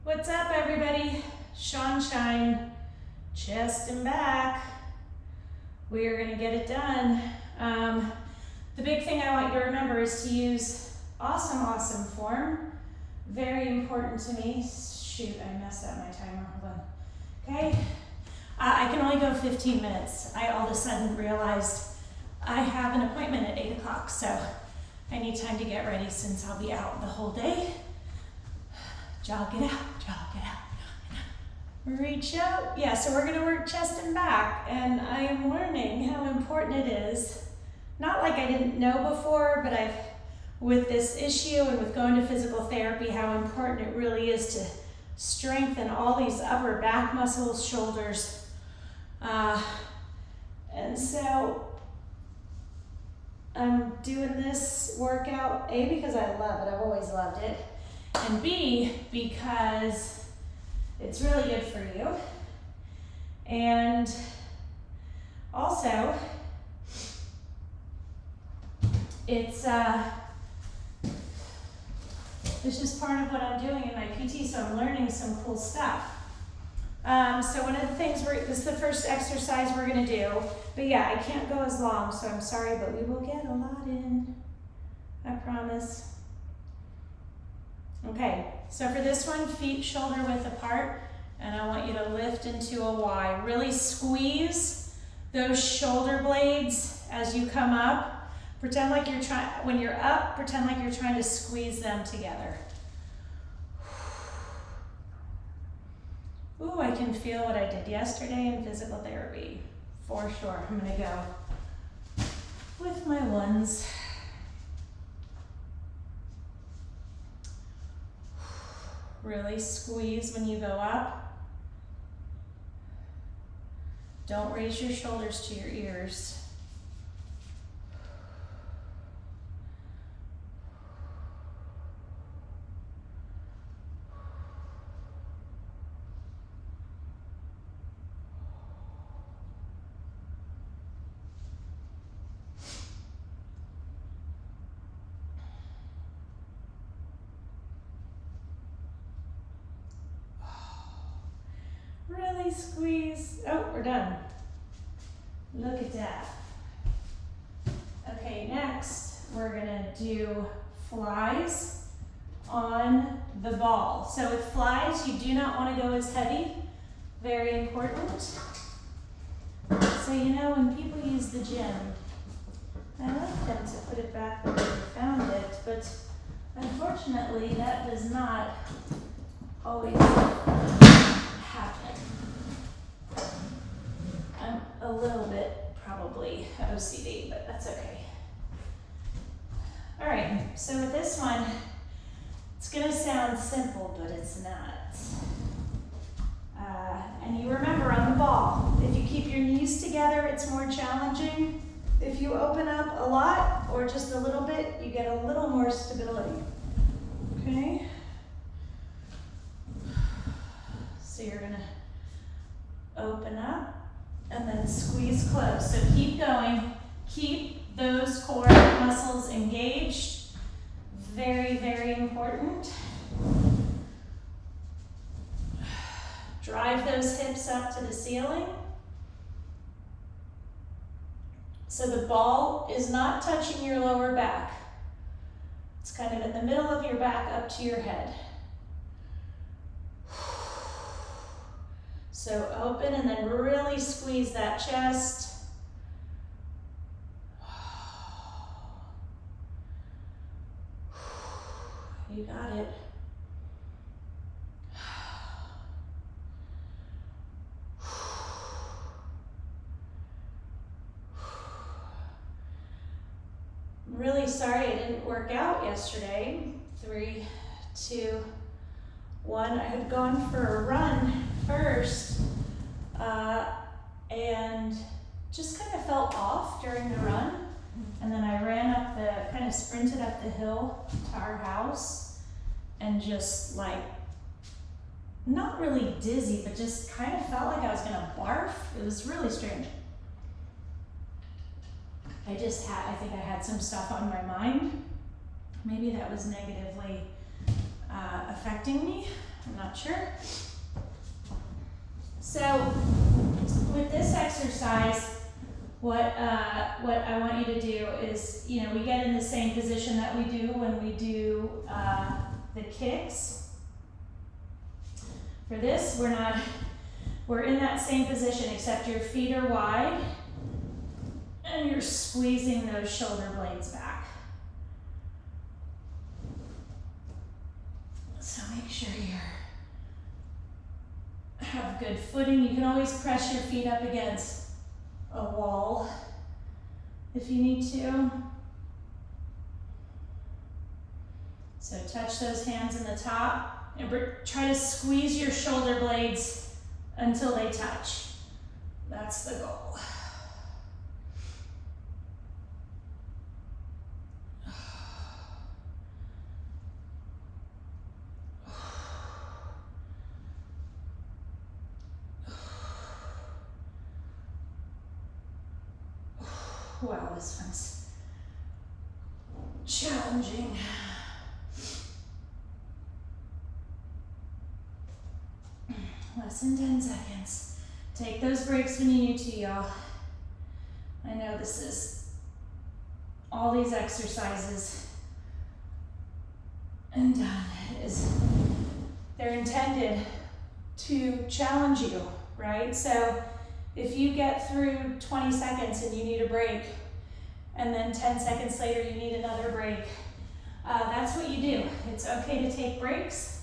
What's up, everybody? SHAWNSHINE, chest and back. We are gonna get it done. The big thing I want you to remember is to use awesome form. Very important to me. Shoot, I messed up my timer, hold on. Okay, I can only go 15 minutes. I all of a sudden realized I have an appointment at 8 o'clock, so I need time to get ready since I'll be out the whole day. Jog it out, jog it out. Reach out. Yeah, so we're gonna work chest and back, and I am learning how important it is. Not like I didn't know before, but with this issue and with going to physical therapy, how important it really is to strengthen all these upper back muscles, shoulders. And so I'm doing this workout, A, because I love it, I've always loved it, and B, because it's really good for you. And also, it's just part of what I'm doing in my PT, so I'm learning some cool stuff. So one of the things, this is the first exercise we're gonna do, but yeah, I can't go as long, so I'm sorry, but we will get a lot in, I promise. Okay, so for this one, feet shoulder width apart, and I want you to lift into a Y. Really squeeze those shoulder blades as you come up. Pretend like you're trying, when you're up, pretend like you're trying to squeeze them together. Ooh, I can feel what I did yesterday in physical therapy, for sure. I'm gonna go with my ones. Really squeeze when you go up. Don't raise your shoulders to your ears. Really squeeze. Oh, we're done. Look at that. Okay, next we're gonna do flies on the ball. So with flies, you do not want to go as heavy. Very important. So you know, when people use the gym, I like them to put it back where they found it, but unfortunately that does not always happen. I'm a little bit probably OCD, but that's okay. All right, so with this one, it's gonna sound simple, but it's not. And you remember on the ball, if you keep your knees together, it's more challenging. If you open up a lot or just a little bit, you get a little more stability, okay? So you're gonna open up and then squeeze close. So keep going, keep those core muscles engaged. Very important. Drive those hips up to the ceiling. So the ball is not touching your lower back. It's kind of in the middle of your back up to your head. So open and then really squeeze that chest. You got it. I'm really sorry it didn't work out yesterday. 3, 2, 1. I had gone for a run first and just kind of felt off during the run. And then I ran up kind of sprinted up the hill to our house and just like, not really dizzy, but just kind of felt like I was gonna barf. It was really strange. I think I had some stuff on my mind. Maybe that was negatively affecting me. I'm not sure. So with this exercise, what I want you to do is, you know, we get in the same position that we do when we do the kicks. For this, we're in that same position, except your feet are wide and you're squeezing those shoulder blades back. So make sure you have good footing. You can always press your feet up against a wall if you need to. So touch those hands in the top and try to squeeze your shoulder blades until they touch. That's the goal. Wow, this one's challenging. Less than 10 seconds. Take those breaks when you need to, y'all. I know this is all these exercises and done they're intended to challenge you, right? So if you get through 20 seconds and you need a break, and then 10 seconds later you need another break, that's what you do. It's okay to take breaks.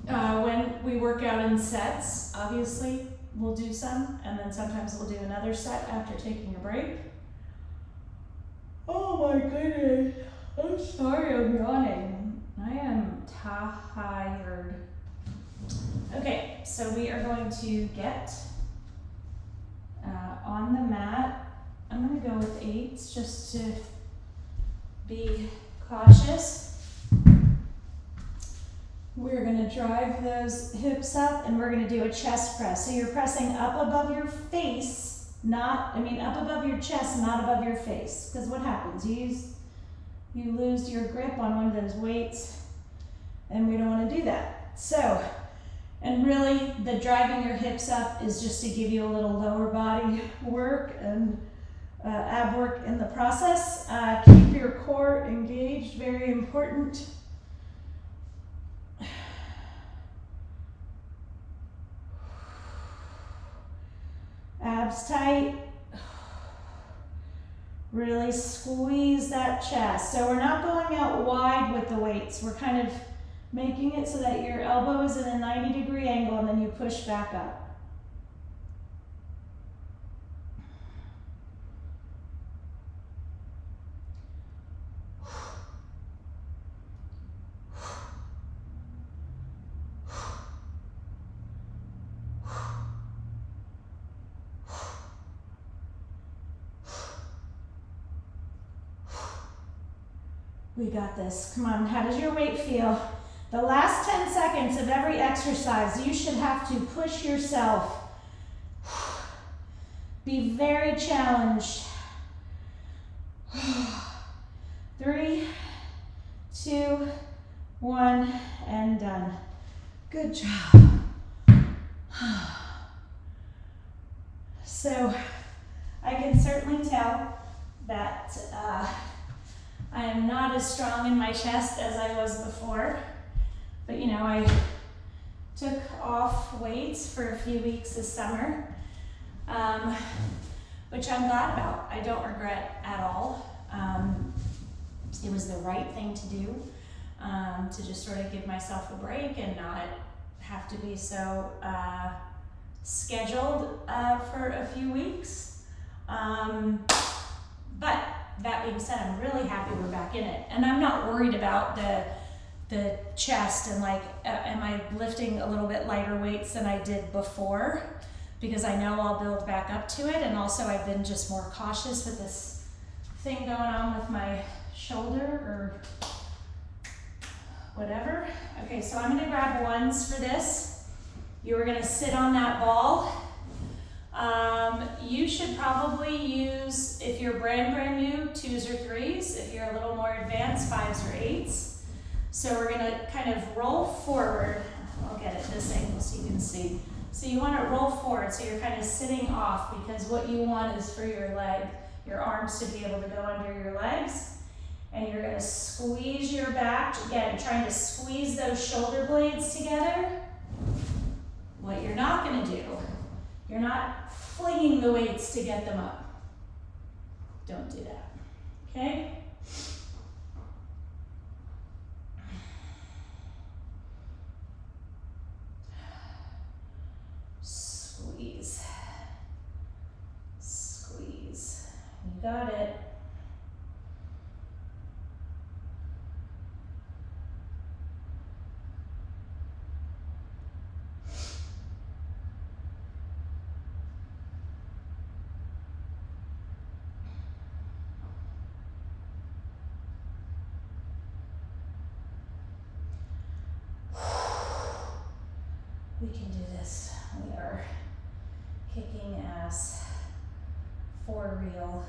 When we work out in sets, obviously we'll do some, and then sometimes we'll do another set after taking a break. Oh my goodness, I'm sorry I'm yawning. I am tired. Okay, so we are going to get on the mat. I'm going to go with 8s just to be cautious. We're going to drive those hips up and we're going to do a chest press. So you're pressing up above your face, up above your chest, not above your face. Because what happens? You lose your grip on one of those weights, and we don't want to do that. So, and really the driving your hips up is just to give you a little lower body work and ab work in the process. Keep your core engaged, very important. Abs tight. Really squeeze that chest. So we're not going out wide with the weights. We're kind of making it so that your elbow is in a 90-degree angle and then you push back up. We got this. Come on, how does your weight feel? The last 10 seconds of every exercise, you should have to push yourself. Be very challenged. 3, 2, 1, and done. Good job. So, I can certainly tell that I am not as strong in my chest as I was before, but you know, I took off weights for a few weeks this summer, which I'm glad about. I don't regret at all. It was the right thing to do, to just sort of give myself a break and not have to be so scheduled for a few weeks. But that being said, I'm really happy we're back in it. And I'm not worried about the chest and like, am I lifting a little bit lighter weights than I did before? Because I know I'll build back up to it. And also I've been just more cautious with this thing going on with my shoulder or whatever. Okay, so I'm gonna grab 1s for this. You are gonna sit on that ball. You should probably use, if you're brand new, 2s or 3s. If you're a little more advanced, 5s or 8s. So we're gonna kind of roll forward. I'll get it this angle so you can see. So you wanna roll forward, so you're kind of sitting off, because what you want is for your arms to be able to go under your legs. And you're gonna squeeze your back, again, trying to squeeze those shoulder blades together. What you're not gonna do, you're not flinging the weights to get them up. Don't do that, okay? Squeeze, squeeze, you got it. We can do this. We are kicking ass for real.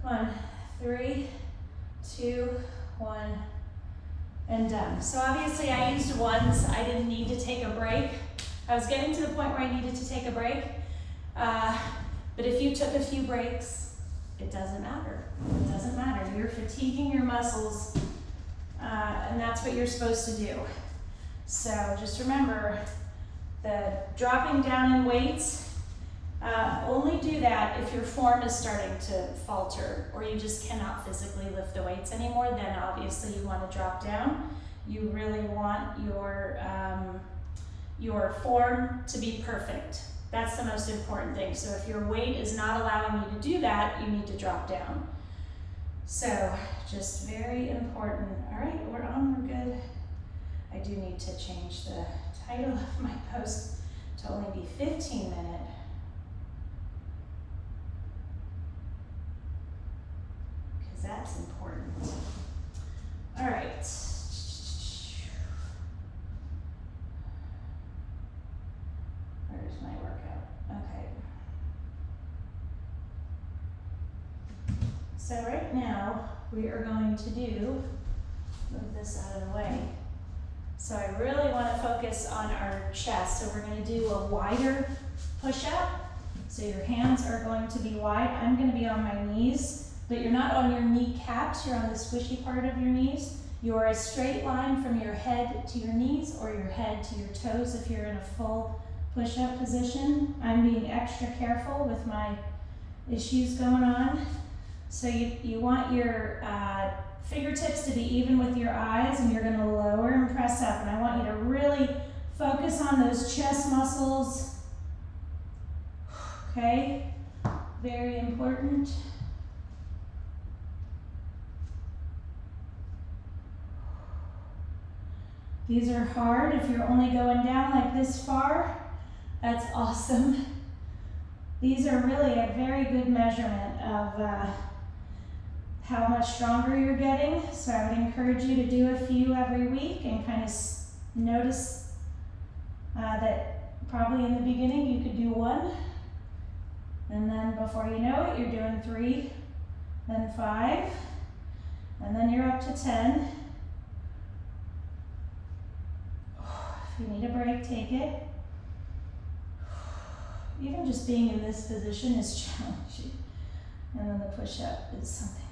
Come on, 3, 2, 1, and done. So obviously I used ones. I didn't need to take a break. I was getting to the point where I needed to take a break, but if you took a few breaks, it doesn't matter. It doesn't matter. You're fatiguing your muscles, and that's what you're supposed to do. So just remember, the dropping down in weights, only do that if your form is starting to falter or you just cannot physically lift the weights anymore. Then obviously you want to drop down. You really want your form to be perfect. That's the most important thing. So if your weight is not allowing you to do that, you need to drop down. So just very important. All right, we're on, we're good. I do need to change the title of my post to only be 15 minute. Because that's important. All right. Where's my workout? Okay. So right now we are going to move this out of the way. So I really want to focus on our chest. So we're going to do a wider push-up. So your hands are going to be wide. I'm going to be on my knees, but you're not on your kneecaps. You're on the squishy part of your knees. You are a straight line from your head to your knees or your head to your toes if you're in a full push-up position. I'm being extra careful with my issues going on. So you want your fingertips to be even with your eyes, and you're going to lower and press up. And I want you to really focus on those chest muscles. Okay, very important. These are hard. If you're only going down like this far, that's awesome. These are really a very good measurement of how much stronger you're getting. So I would encourage you to do a few every week and kind of notice that probably in the beginning you could do 1. And then before you know it, you're doing 3, then 5, and then you're up to 10. If you need a break, take it. Even just being in this position is challenging. And then the push-up is something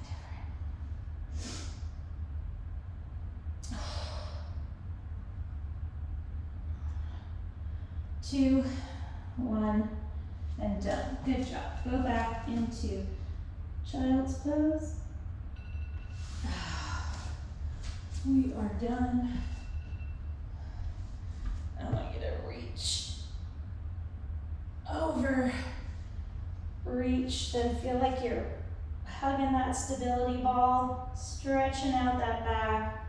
different. 2, 1, and done. Good job. Go back into child's pose. We are done. I want you to reach over, reach, then feel like you're hugging that stability ball, stretching out that back,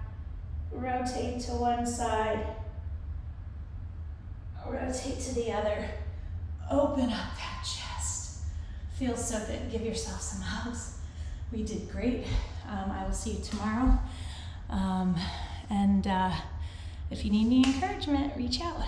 rotate to one side, rotate to the other, open up that chest. Feels so good. Give yourself some hugs. We did great. I will see you tomorrow. If you need any encouragement, reach out.